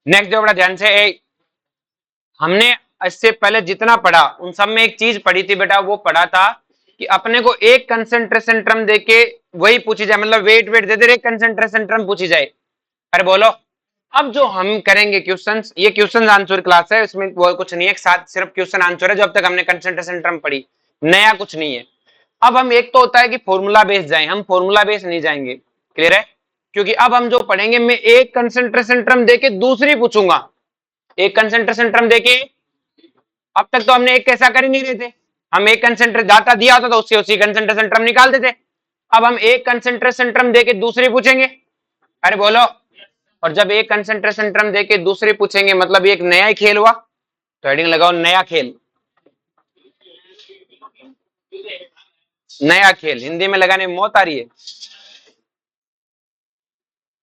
Next जो बड़ा ध्यान से हमने इससे पहले जितना पढ़ा उन सब में एक चीज पढ़ी थी बेटा, वो पढ़ा था कि अपने को एक कंसेंट्रेशन टर्म देके वही पूछी जाए, मतलब वेट वेट दे दे एक कंसेंट्रेशन टर्म पूछी जाए। अरे बोलो, अब जो हम करेंगे क्वेश्चंस, ये क्वेश्चन आंसर क्लास है, इसमें वो कुछ नहीं है, साथ सिर्फ क्वेश्चन आंसर है जो अब तक हमने कंसेंट्रेशन टर्म पढ़ी, नया कुछ नहीं है। अब हम एक तो होता है कि फॉर्मूला बेस जाए, हम फॉर्मूला बेस नहीं जाएंगे, क्लियर है? क्योंकि अब हम जो पढ़ेंगे, मैं एक कंसेंट्रेशन टर्म देके दूसरी पूछूंगा, एक कंसेंट्रेशन टर्म देके, अब तक तो हमने एक कैसा कर ही नहीं रहे थे, हम एक कंसेंट्रेट डाटा दिया होता तो उससे उसी कंसेंट्रेशन टर्म निकालते थे। अब हम एक कंसेंट्रेशन टर्म देके दूसरी पूछेंगे। अरे बोलो, और जब एक कंसेंट्रेशन टर्म देके दूसरी पूछेंगे मतलब एक नया ही खेल हुआ, तो हेडिंग लगाओ नया खेल। नया खेल हिंदी में लगाने में मौत आ रही है,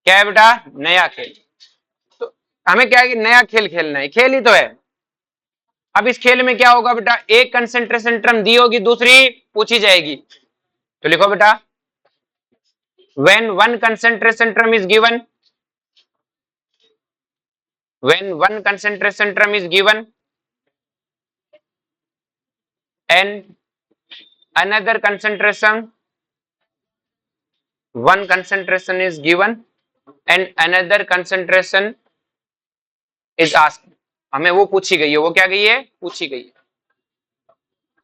क्या है बेटा? नया खेल। तो हमें क्या है कि नया खेल खेलना है, खेल ही तो है। अब इस खेल में क्या होगा बेटा, एक कंसेंट्रेशन टर्म दी होगी, दूसरी पूछी जाएगी। तो लिखो बेटा, when one concentration term is given, when one concentration term is given and another concentration, one concentration is given and another concentration is asked, हमें वो पूछी गई है, वो क्या गई है? पूछी गई है।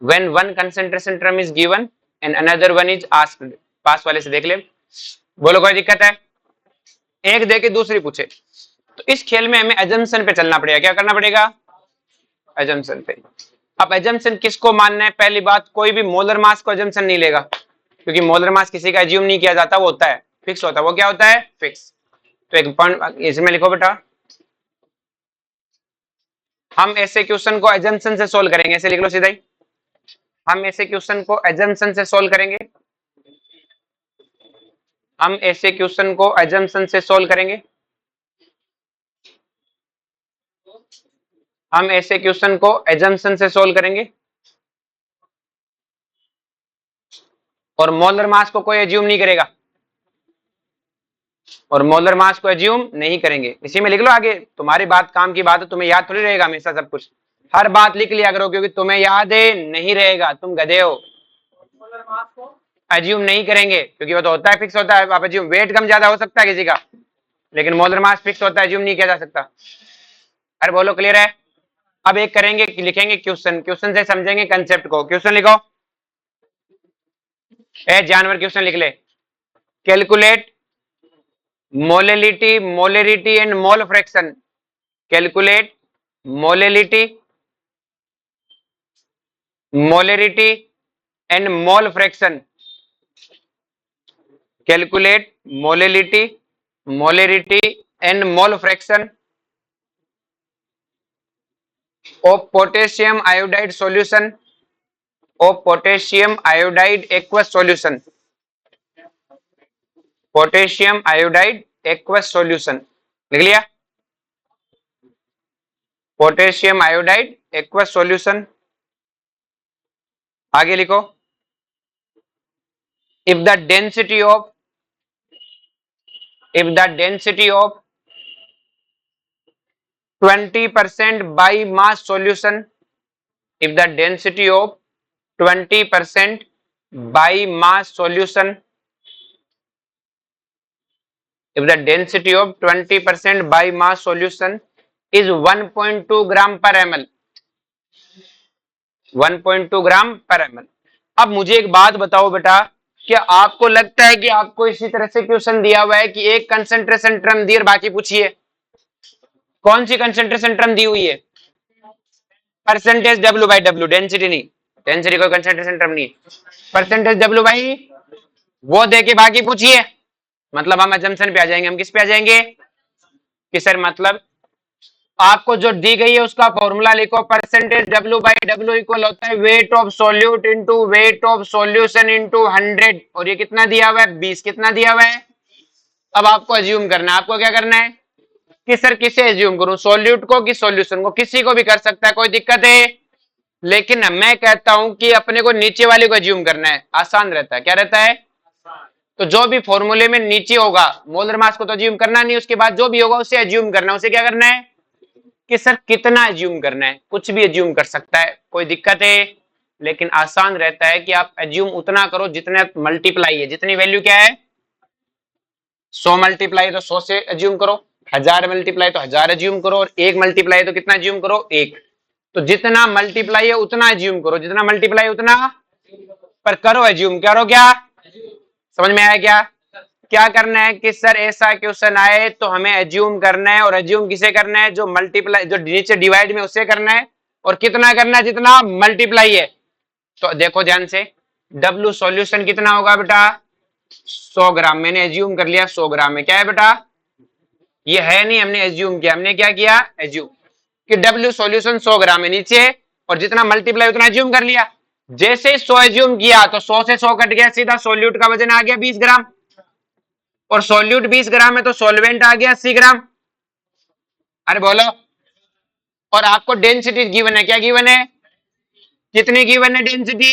when one concentration term is given and another one is asked, पास वाले से देख ले, बोलो कोई दिक्कत है? एक दे के दूसरी पूछे, तो इस खेल में हमें एजम्पशन पे चलना पड़ेगा। क्या करना पड़ेगा? एजम्पशन पे। अब एजम्पशन किसको मानना है? पहली बात, कोई भी मोलर मास को एजम्पशन नहीं लेगा, क्योंकि मोलर मास किसी का एज्यूम नहीं किया जाता, वो होता है फिक्स होता है। वो क्या होता है? फिक्स। तो एक पॉइंट इसमें लिखो बेटा, हम ऐसे क्वेश्चन को एजम्पशन से सोल्व करेंगे, ऐसे लिख लो सीधा ही, हम ऐसे क्वेश्चन को एजम्पशन से सोल्व करेंगे, हम ऐसे क्वेश्चन को एजम्पशन से सोल्व करेंगे, हम ऐसे क्वेश्चन को एजम्पशन से सोल्व करेंगे, और मोलर मास को कोई एज्यूम नहीं करेगा, और मोलर मास को एज्यूम नहीं करेंगे। इसी में लिख लो आगे, तुम्हारी बात काम की बात है, तुम्हें याद थोड़ी रहेगा हमेशा सब कुछ, हर बात लिख लिया करो, क्योंकि तुम्हें याद है नहीं रहेगा, तुम गधे हो। एज्यूम नहीं करेंगे, क्योंकि वो तो होता है फिक्स होता है। आप एज्यूम, वेट कम ज्यादा हो सकता है किसी का, लेकिन मोलर मास फिक्स होता है, एज्यूम नहीं किया जा सकता। अरे बोलो, क्लियर है? अब एक करेंगे, लिखेंगे क्वेश्चन, क्वेश्चन से समझेंगे कंसेप्ट को। क्वेश्चन लिखो, ए जानवर क्वेश्चन लिख ले, calculate molality, molarity and mole fraction, calculate molality, molarity and mole fraction, calculate molality, molarity and mole fraction of potassium iodide solution, of potassium iodide aqueous solution, potassium iodide aqueous solution, लिख लिया? Potassium iodide aqueous solution. आगे लिखो, if the density of, if the density of 20% by mass solution, if the density of 20% by mass solution, if the density of 20% by mass solution is 1.2 gram per ml, 1.2 ग्राम पर ml। अब मुझे एक बात बताओ बेटा, क्या आपको लगता है कि आपको इसी तरह से क्वेश्चन दिया हुआ है कि एक कंसेंट्रेशन टर्म दी और बाकी पूछिए, कौन सी कंसेंट्रेशन टर्म दी हुई है? Percentage W by W, density नहीं, डेंसिटी कोई कंसेंट्रेशन टर्म नहीं है, परसेंटेज डब्ल्यू बाई, वो देके बाकी पूछिए। मतलब हम अजम्पशन पे आ जाएंगे, हम किस पे आ जाएंगे कि सर मतलब आपको जो दी गई है उसका फॉर्मूला लिखो, percentage W by W equal होता है weight of solute into wait of solution into 100, और ये कितना दिया हुआ है? 20। कितना दिया हुआ है? अब आपको एज्यूम करना है, आपको क्या करना है कि सर किसे एज्यूम करूं, सॉल्यूट को कि सॉल्यूशन को? किसी को भी कर सकता है, कोई दिक्कत है? लेकिन मैं कहता हूं कि अपने को नीचे वाले को एज्यूम करना है, आसान रहता है। क्या रहता है? तो जो भी फॉर्मूले में नीचे होगा मोलर मास को तो एज्यूम करना नहीं, उसके बाद जो भी होगा उसे एज्यूम करना। उसे क्या करना है कि सर कितना एज्यूम करना है, कुछ भी एज्यूम कर सकता है, कोई दिक्कत है, लेकिन आसान रहता है कि आप एज्यूम उतना करो जितने मल्टीप्लाई है, जितनी वैल्यू क्या है 100 मल्टीप्लाई तो 100 से एज्यूम करो, 1000 मल्टीप्लाई तो 1000 एज्यूम करो, और 1 मल्टीप्लाई तो कितना एज्यूम करो 1। तो जितना मल्टीप्लाई है उतना एज्यूम करो, जितना मल्टीप्लाई उतना, पर करो एज्यूम, करो क्या, समझ में आया क्या? क्या करना है कि सर ऐसा क्वेश्चन आए तो हमें एज्यूम करना है, और एज्यूम किसे करना है, जो मल्टीप्लाई जो नीचे डिवाइड में उससे करना है, और कितना करना है जितना मल्टीप्लाई है। तो देखो ध्यान से, W सॉल्यूशन कितना होगा बेटा 100 ग्राम, मैंने एज्यूम कर लिया 100 ग्राम में, क्या है बेटा ये है नहीं, हमने एज्यूम किया, हमने क्या किया एज्यूम कि W सॉल्यूशन 100 ग्राम है नीचे, और जितना मल्टीप्लाई उतना एज्यूम कर लिया। जैसे 100 एज्यूम किया तो 100 से 100 कट गया, सीधा सोल्यूट का वजन आ गया 20 ग्राम, और सोल्यूट 20 ग्राम है तो सॉल्वेंट आ गया 80 ग्राम। अरे बोलो, और आपको डेंसिटी गिवन है, क्या गिवन है, कितनी गिवन है डेंसिटी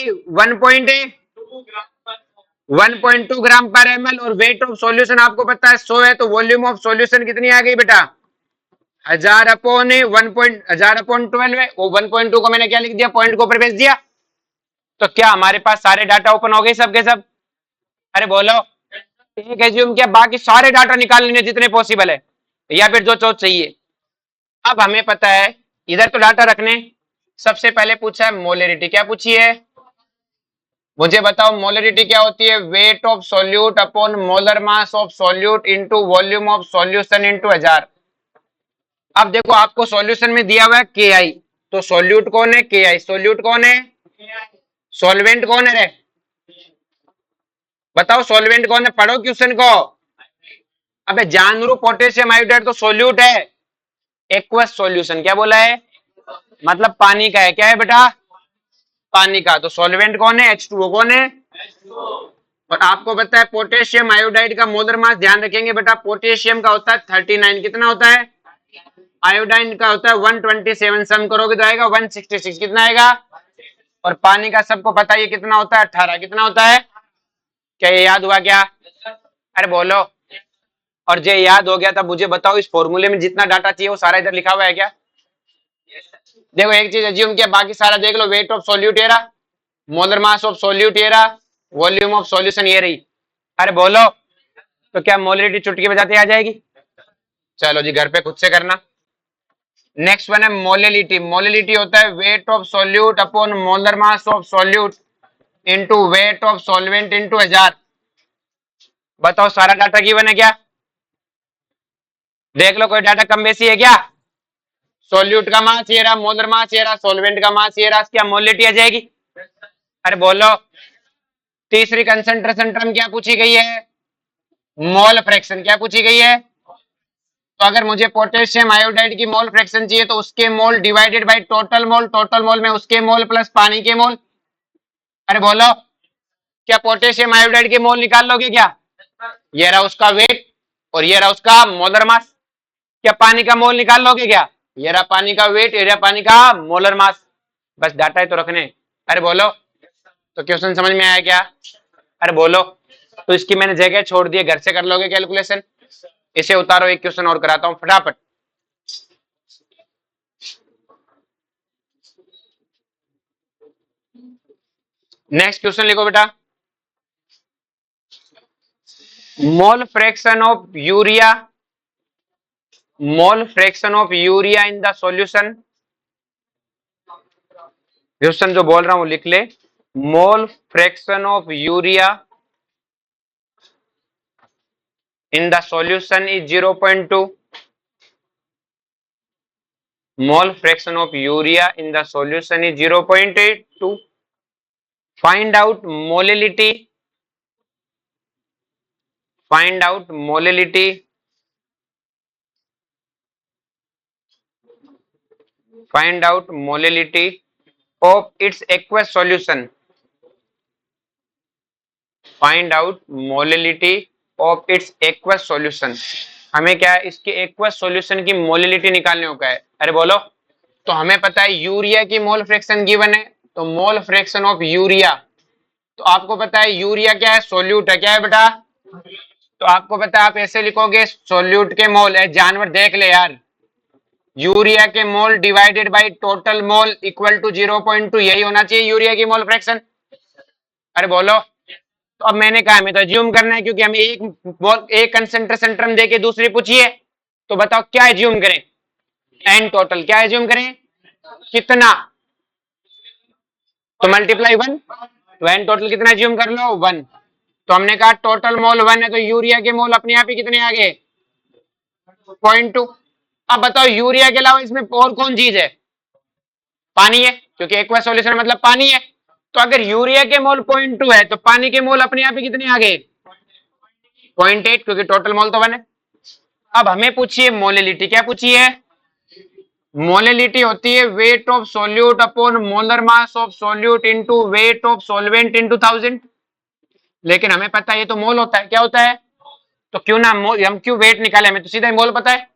1.2 ग्राम पर ml, और वेट ऑफ सॉल्यूशन आपको पता है 100 है, तो वॉल्यूम ऑफ सॉल्यूशन कितनी आ गई बेटा 1000 अपॉन 12 है, वो 1.2 को मैंने क्या लिख दिया, पॉइंट को ऊपर भेज दिया। तो क्या हमारे पास सारे डाटा ओपन हो गए सब के सब? अरे बोलो, एक एज्यूम किया, बाकी सारे डाटा निकाल लेने जितने पॉसिबल है, या फिर जो चाहिए। अब हमें पता है इधर तो डाटा रखने, सबसे पहले पूछा है मोलरिटी, क्या पूछी है, मुझे बताओ मोलरिटी क्या होती है, weight of solute upon molar mass of solute into volume of solution into 1000। अब देखो आपको सॉल्यूशन में दिया हुआ है KI, तो सॉल्यूट कौन है KI, सॉल्यूट कौन है, सॉल्वेंट कौन है रे, बताओ सॉल्वेंट कौन है, पढ़ो क्वेश्चन को। अबे जानू पोटेशियम आयोडाइड तो सॉल्यूट है, एक्वस सॉल्यूशन क्या बोला है, मतलब पानी का है, क्या है बेटा पानी का, तो सॉल्वेंट कौन है H2O कौन है, और आपको पता है पोटेशियम आयोडाइड का मोलर मास, ध्यान रखेंगे बेटा, पोटेशियम का होता है 39, कितना होता है, आयोडाइन का होता है 127, सम करोगे तो आएगा 166, कितना आएगा, और पानी का सबको पता है कितना होता है 18, कितना होता है, क्या ये याद हुआ क्या, अरे बोलो, और जो याद हो गया तब मुझे बताओ इस फॉर्मूले में जितना डाटा चाहिए वो सारा इधर लिखा हुआ है क्या? देखो एक चीज एज्यूम किया, बाकी सारा देख लो, वेट ऑफ सॉल्यूट ये रहा, मोलर मास ऑफ सॉल्यूट ये रहा, वॉल्यूम ऑफ सॉल्यूशन ये रही। अरे बोलो, तो क्या मोलरिटी चुटकी बजाते आ जाएगी? चलो जी घर पे खुद से करना। नेक्स्ट वन है मोलरिटी, मोलरिटी होता है weight of solute upon molar mass of solute into weight of solvent into 1000। बताओ सारा डाटा गिवन है क्या, देख लो कोई डाटा कम बेसी है क्या, सॉल्यूट का मास ये रहा, मोलर मास ये रहा, सॉल्वेंट का मास ये रहा, क्या मोलरिटी आ जाएगी? अरे बोलो, तीसरी कंसंट्रेशन टर्म क्या पूछी गई है, मोल फ्रैक्शन, क्या पूछी गई है, तो अगर मुझे पोटेशियम आयोडाइड की मोल फ्रैक्शन चाहिए तो उसके मोल divided by total mole, total mole में उसके मोल प्लस पानी के मोल। अरे बोलो, क्या पोटेशियम आयोडाइड के मोल निकाल लोगे क्या, ये रहा उसका वेट और ये रहा उसका मोलर मास, क्या पानी का मोल निकाल लोगे क्या, ये रहा पानी का वेट, ये रहा पानी का मोलर मास, बस डाटा ही तो रखने। अरे बोलो, तो क्वेश्चन समझ में आया क्या, अरे बोलो, तो इसकी मैंने जगह छोड़ दी, घर से कर लोगे कैलकुलेशन। इसे उतारो, एक क्वेश्चन और कराता हूं फटाफट। नेक्स्ट क्वेश्चन लिखो बेटा, मोल fraction of urea, mole fraction of urea in the solution, question जो बोल रहा हूं लिख ले, मोल fraction of urea in the solution is 0.2, mole fraction of urea in the solution is 0.2, find out molality, find out molality, find out molality of its aqueous solution, find out molality of its aqueous solution। हमें क्या है इसके aqueous solution की molality निकालने को है। अरे बोलो, तो हमें पता है यूरिया की मोल फ्रैक्शन गिवन है, तो मोल फ्रैक्शन ऑफ यूरिया, तो आपको पता है यूरिया क्या है, सोल्यूट है, क्या है बेटा तो आपको पता है, आप ऐसे लिखोगे सोल्यूट के मोल है, जानवर देख ले यार, यूरिया के mole divided by total mole equal to 0.2, यही होना चाहिए यूरिया की मोल फ्रैक्शन। अरे बोलो। तो अब मैंने कहा हमें तो एज्यूम करना है, क्योंकि हमें एक कंसेंट्रेशन टर्म देके दूसरी पूछिए, तो बताओ क्या एज्यूम करें? एन टोटल क्या एज्यूम करें? कितना? तो मल्टीप्लाई 1, तो एन टोटल कितना एज्यूम कर लो? 1। तो हमने कहा टोटल मोल 1 है, तो यूरिया के मोल अपने आप ही कितने आ गए? 0.2। अब बताओ यूरिया के अलावा इसमें और कौन चीज है? पानी है, क्योंकि एक्वा सॉल्यूशन मतलब पानी है। तो अगर यूरिया के मोल 0.2 है, तो पानी के मोल अपने आप ही कितने आ गए? 0.8, क्योंकि टोटल मोल तो 1 है। अब हमें पूछिए मोलिलिटी, क्या पूछिए? मोलिलिटी होती है weight of solute upon molar mass of solute into weight of solvent into 1000। लेकिन हमें पता है ये तो मोल होता है, क्या होता है? तो क्यों ना हम क्यों वेट निकाले, हमें तो सीधा ही मोल पता है।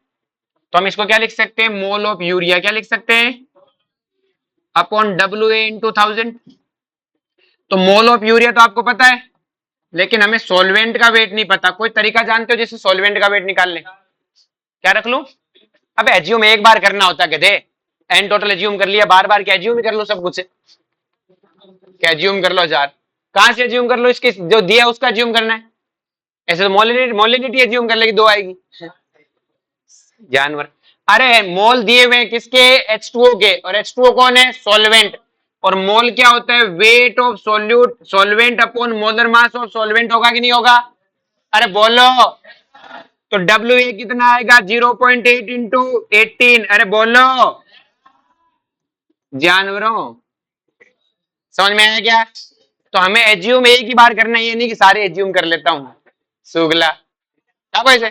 तो हम इसको क्या लिख सकते हैं? मोल ऑफ यूरिया क्या लिख सकते हैं? Upon WA into 1000। तो मोल ऑफ यूरिया तो आपको पता है, लेकिन हमें सॉल्वेंट का वेट नहीं पता। कोई तरीका जानते हो जिससे सॉल्वेंट का वेट निकाल ले? क्या रख लूं? अब एज्यूम एक बार करना होता है, कहते एन टोटल एज्यूम कर लिया, बार बार क्या एज्यूम ही कर लो सब कुछ? क्या एज्यूम कर लो हजार? कहां से एज्यूम कर लो? इसके जो दिया उसका एज्यूम करना है। ऐसे तो मोलिनिटी एज्यूम कर लेगी, 2 आएगी। जानवर। अरे मोल दिए हुए किसके? H2O के, और H2O कौन है? सॉल्वेंट। और मोल क्या होता है? Weight of solute solvent upon molar mass of solvent, होगा कि नहीं होगा? अरे बोलो। तो WA कितना आएगा? 0.8 इंटू 18। अरे बोलो जानवरों, समझ में आया क्या? तो हमें एज्यूम एक ही बार करना है, ये नहीं कि सारे एज्यूम कर लेता हूं। सुगला क्या कैसे?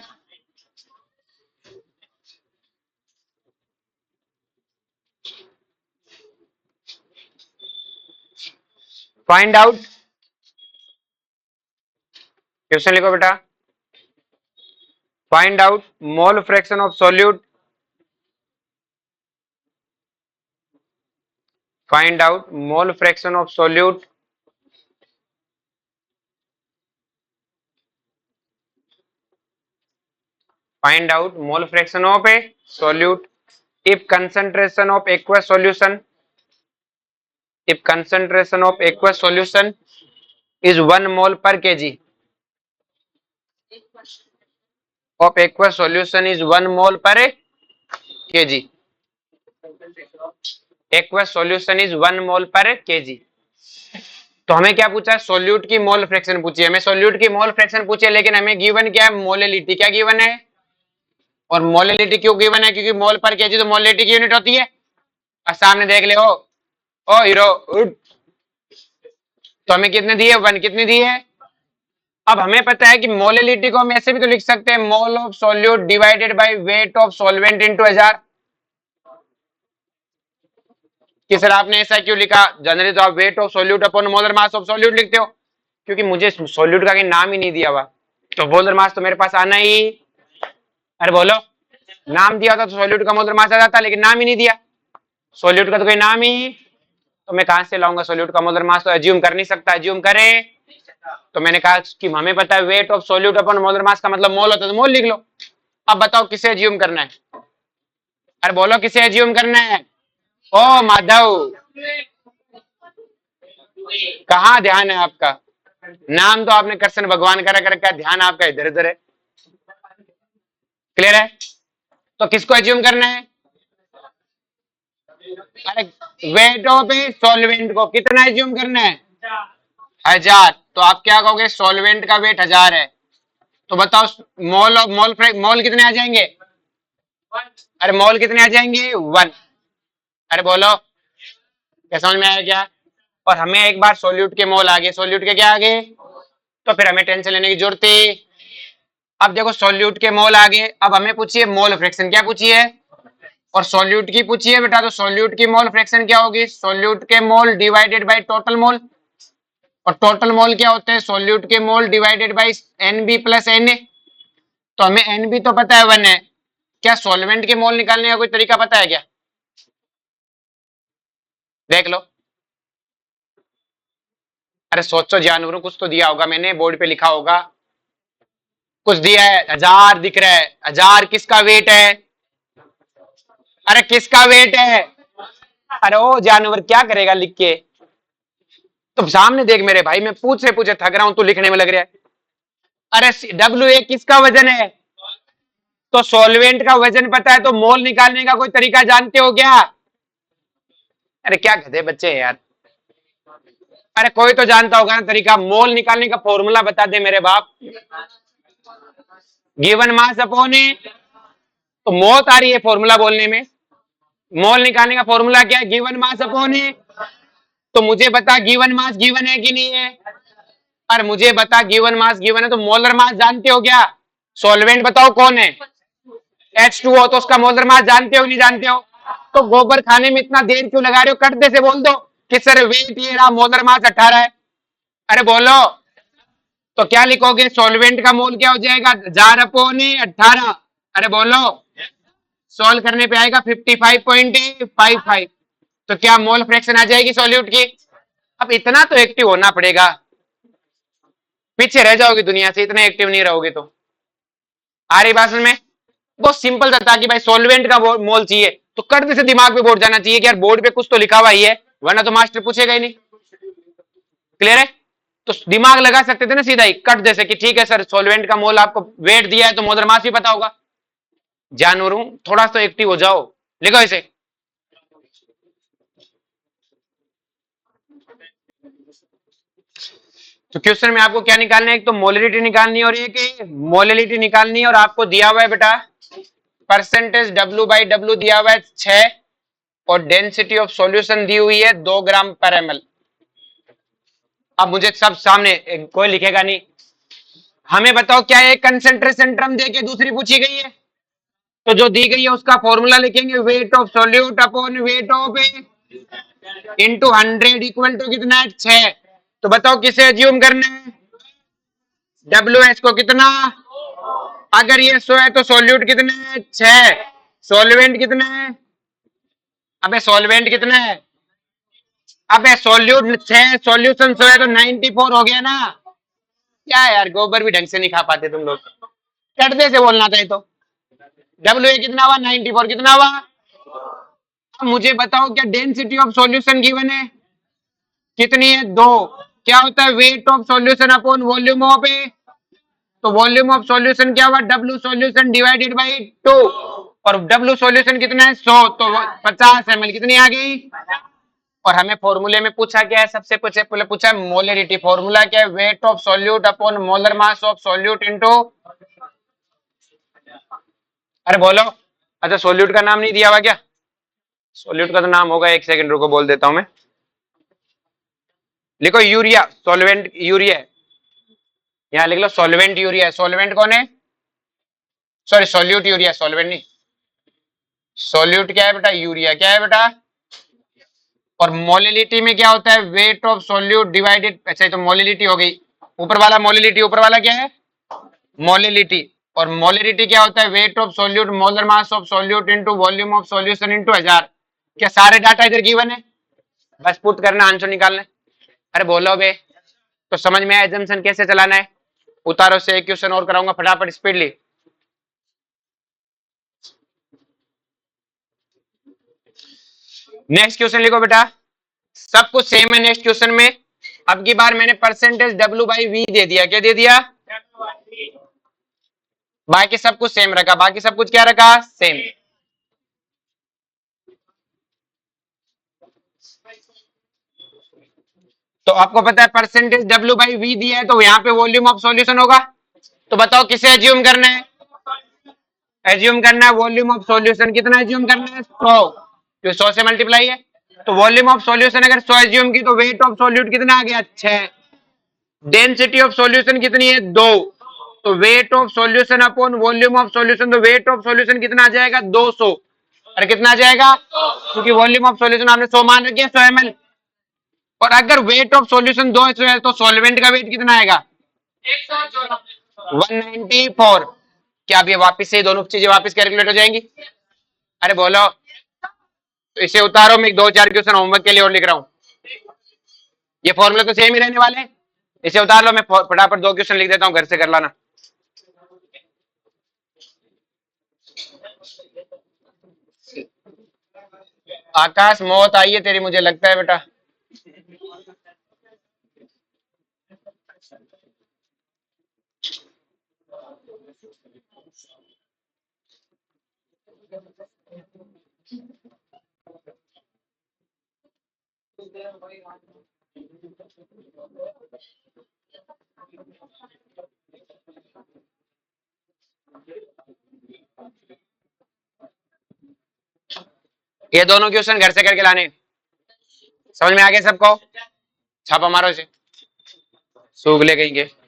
फाइंड आउट, क्वेश्चन लिखो बेटा। Find out mole fraction of solute, find out mole fraction of solute find out mole fraction of a solute if concentration of aqueous solution, if concentration of aqueous solution is 1 mole per kg, of aqueous solution is 1 mole per kg, aqueous solution is 1 mole per kg। तो हमें क्या पूछा है? Solute की mole fraction पूछी है, हमें solute की मोल फ्रैक्शन पूछी है, लेकिन हमें गिवन क्या है? मोलिलिटी। क्या गिवन है? और मोलिलिटी क्यों गिवन है? क्योंकि मोल पर केजी तो मोलिलिटी की यूनिट होती है। और सामने देख ले, ओ हीरो उठ। तो हमें कितने दिए? 1। कितनी दी है? अब हमें पता है कि मोलिलिटी को हम ऐसे भी तो लिख सकते हैं, mole of solute divided by weight of solvent into 1000। कि सर आपने ऐसा क्यों लिखा? जनरली तो आप weight of solute upon molar mass of solute लिखते हो, क्योंकि मुझे सोल्यूट का नाम ही नहीं दिया हुआ, तो मोलर मास तो मेरे पास आना ही। अरे बोलो, नाम दिया होता तो सोल्यूट का मोलर मास आ जाता, लेकिन नाम ही नहीं दिया, सोल्यूट का तो कोई नाम ही। तो मैं कहां से लाऊंगा सोल्यूट का मोलर मास? तो एज्यूम कर नहीं सकता, एज्यूम करे। तो मैंने कहा कि हमें पता है weight of solute upon molar mass का मतलब मोल होता है, तो मोल लिख लो। अब बताओ किसे एज्यूम करना है? अरे बोलो किसे एज्यूम करना है? ओ माधव, कहाँ ध्यान है आपका? नाम तो आपने कृष्ण भगवान का रख रखा है, ध्यान आपका इधर उधर है। क्लियर है? तो किसको एज्यूम करना है? अरे वेट ऑफ ए सॉल्वेंट को कितना एज्यूम करना है? 1000। तो आप क्या कहोगे? सॉल्वेंट का वेट 1000 है, तो बताओ मोल मोल कितने आ जाएंगे? अरे मोल कितने आ जाएंगे? 1। अरे बोलो, क्या समझ में आया क्या? और हमें एक बार सोल्यूट के मोल आ गए, सोल्यूट के क्या आ गए, तो फिर हमें टेंशन लेने की जरूरत थी। अब देखो सोल्यूट के मोल आ गए, अब हमें पूछिए मोल फ्रैक्शन, क्या पूछिए? और सोल्यूट की पूछिए बेटा, तो सोल्यूट की मोल फ्रैक्शन क्या होगी? सोल्यूट के मोल डिवाइडेड बाय टोटल मोल। और टोटल मोल क्या होते हैं? सोल्यूट के mole divided bye NB plus Na। तो हमें NB तो पता है 1 है, क्या सॉल्वेंट के मोल निकालने का कोई तरीका पता है क्या? देख लो। अरे सोचो जानवरों, कुछ तो दिया होगा मैंने, बोर्ड पे लिखा होगा। कुछ दिया है, 1000 दिख रहा है, 1000 किसका वेट है? अरे किसका वेट है? अरे ओ जानवर क्या करेगा लिख के? तो सामने देख मेरे भाई, मैं पूछे पूछे थक रहा हूं, तू लिखने में लग रहा है। अरे W किसका वजन है? तो सॉल्वेंट का वजन पता है तो मोल निकालने का कोई तरीका जानते हो क्या? अरे क्या गधे बच्चे हैं यार। अरे कोई तो जानता होगा ना तरीका, मोल निकालने का फॉर्मूला बता दे मेरे बाप। गिवन मास अपॉन ए, तो मौत आ रही है फॉर्मूला बोलने में। मोल निकालने का फॉर्मूला क्या है? गिवन मास अपॉन ए। तो मुझे बता गिवन मास गिवन है कि नहीं है? और मुझे बता गिवन मास गिवन है तो मोलर मास जानते हो क्या? सॉल्वेंट बताओ कौन है? H2O, तो उसका मोलर मास जानते हो नहीं जानते हो? तो गोबर खाने में इतना देर क्यों लगा रहे हो? कटते से बोल दो कि सर वेट ये रहा, मोलर मास 18 है। अरे बोलो। तो क्या लिखोगे? सॉल्वेंट का मोल क्या हो जाएगा? 1000 अपॉन 18। अरे बोलो। सॉल्व करने पे आएगा 55.55। तो क्या मोल फ्रैक्शन आ जाएगी सॉल्यूट की? अब इतना तो एक्टिव होना पड़ेगा, पीछे रह जाओगे दुनिया से इतने एक्टिव नहीं रहोगे तो। आ रही बात में? बहुत सिंपल था कि भाई सॉल्वेंट का मोल चाहिए तो कर्द से दिमाग पे बोर्ड जाना चाहिए कि यार बोर्ड पे कुछ तो लिखा हुआ ही है, वरना तो मास्टर पूछेगा ही नहीं। क्लियर है? तो दिमाग लगा सकते थे ना सीधा ही कट जैसे कि ठीक है सर सॉल्वेंट का मोल आपको वेट दिया है तो मोलर मास भी पता होगा। जानवर हूं, थोड़ा सा एक्टिव हो जाओ। लिखो इसे। तो क्वेश्चन में आपको क्या निकालना है? एक तो मोलरिटी निकालनी है और एक मोलरिटी निकालनी है, और आपको दिया हुआ है बेटा परसेंटेज W/W दिया हुआ है 6 और डेंसिटी ऑफ सॉल्यूशन दी हुई है 2 ग्राम पर ml। अब मुझे सब सामने, कोई लिखेगा नहीं। हमें बताओ क्या एक कंसेंट्रेशन टर्म देके दूसरी पूछी गई है, तो जो दी गई है उसका फॉर्मूला लिखेंगे weight of solute upon weight of into 100 equal to कितना है? 6। तो बताओ किसे एज्यूम करना है? WH को कितना? अगर ये 100 है तो सॉल्यूट कितने है? 6। सॉल्वेंट कितने है? अबे सॉल्वेंट कितना है? अबे सॉल्यूट 6, सॉल्यूशन 100 है तो 94 हो गया ना। क्या यार गोबर भी ढंग से नहीं खा पाते तुम लोग, चढ़ते से बोलना था। तो WA कितना हुआ? 94। कितना हुआ? अब मुझे बताओ क्या डेंसिटी ऑफ सॉल्यूशन गिवन है? कितनी है? 2। क्या होता है? Weight of solution upon volume of A. तो वॉल्यूम ऑफ सॉल्यूशन क्या हुआ? W solution divided by 2। और W सॉल्यूशन कितना है? 100, तो 50 ml कितनी आ गई? और हमें फॉर्मूले में पूछा क्या है? सबसे पहले पूछा है मोलरिटी। फॉर्मूला क्या है? Weight of solute upon molar mass of solute into. अरे बोलो। अच्छा सॉल्यूट का नाम नहीं दिया हुआ क्या? सॉल्यूट का तो नाम होगा, एक सेकंड रुको बोल देता हूं मैं। लिखो यूरिया, सॉल्वेंट यूरिया है। यहां लिख लो सॉल्वेंट यूरिया है। सॉल्वेंट कौन है? सॉरी सॉल्यूट यूरिया, सॉल्वेंट नहीं। सॉल्यूट क्या है बेटा? यूरिया। क्या है बेटा? और मोलिलिटी में क्या होता है? Weight of solute divided. अच्छा तो मोलिलिटी हो गई ऊपर वाला। मोलिलिटी ऊपर वाला क्या है? मोलिलिटी। और मोलिलिटी क्या होता है? Weight of solute molar mass of solute into volume of solution into 1000। क्या सारे डाटा इधर गिवन है? बस पुट करना, आंसर निकालना है। अरे बोलो बे। तो समझ में आया एजम्पशन कैसे चलाना है? उतारो से एक क्वेश्चन और कराऊंगा फटाफट स्पीडली। नेक्स्ट क्वेश्चन लिखो बेटा, सब कुछ सेम है नेक्स्ट क्वेश्चन में। अब की बार मैंने परसेंटेज W/V दे दिया। क्या दे दिया? बाकी सब कुछ सेम रखा। बाकी सब कुछ क्या रखा? सेम। तो आपको पता है परसेंटेज W/V दिया है तो यहाँ पे वॉल्यूम ऑफ सॉल्यूशन होगा। तो बताओ किसे एज्यूम करना है? एज्यूम करना है वॉल्यूम ऑफ सॉल्यूशन। कितना एज्यूम करना है? 100, जो 100 से मल्टीप्लाई है। तो वॉल्यूम ऑफ सॉल्यूशन अगर 100 एज्यूम की तो वेट ऑफ सॉल्यूट कितना आ गया? 6। डेंसिटी ऑफ सॉल्यूशन कितनी है? 2। तो wait of solution upon volume of solution, तो वेट ऑफ सॉल्यूशन कितना आ जाएगा? 200। और कितना आ जाएगा? क्योंकि वॉल्यूम ऑफ सॉल्यूशन आपने 100 मान रखी है, 100 ml। और अगर वेट ऑफ सॉल्यूशन 200 है तो सॉल्वेंट का वेट कितना आएगा? 194। क्या अब ये वापस से दोनों चीजें वापस कैलकुलेट हो जाएंगी? अरे बोलो। तो इसे उतारो, मैं 2-4 क्वेश्चन होमवर्क के लिए और लिख रहा हूं। ये फॉर्मूला तो सेम ही रहने वाले हैं। इसे उतार लो, मैं फटाफट 2 क्वेश्चन लिख देता हूं, घर से कर लाना। आकाश मौत आई है तेरी, मुझे लगता है बेटा। ये दोनों क्वेश्चन घर से करके लाने। समझ में आ गए सबको? छापा मारो इसे, सूख ले कहीं के।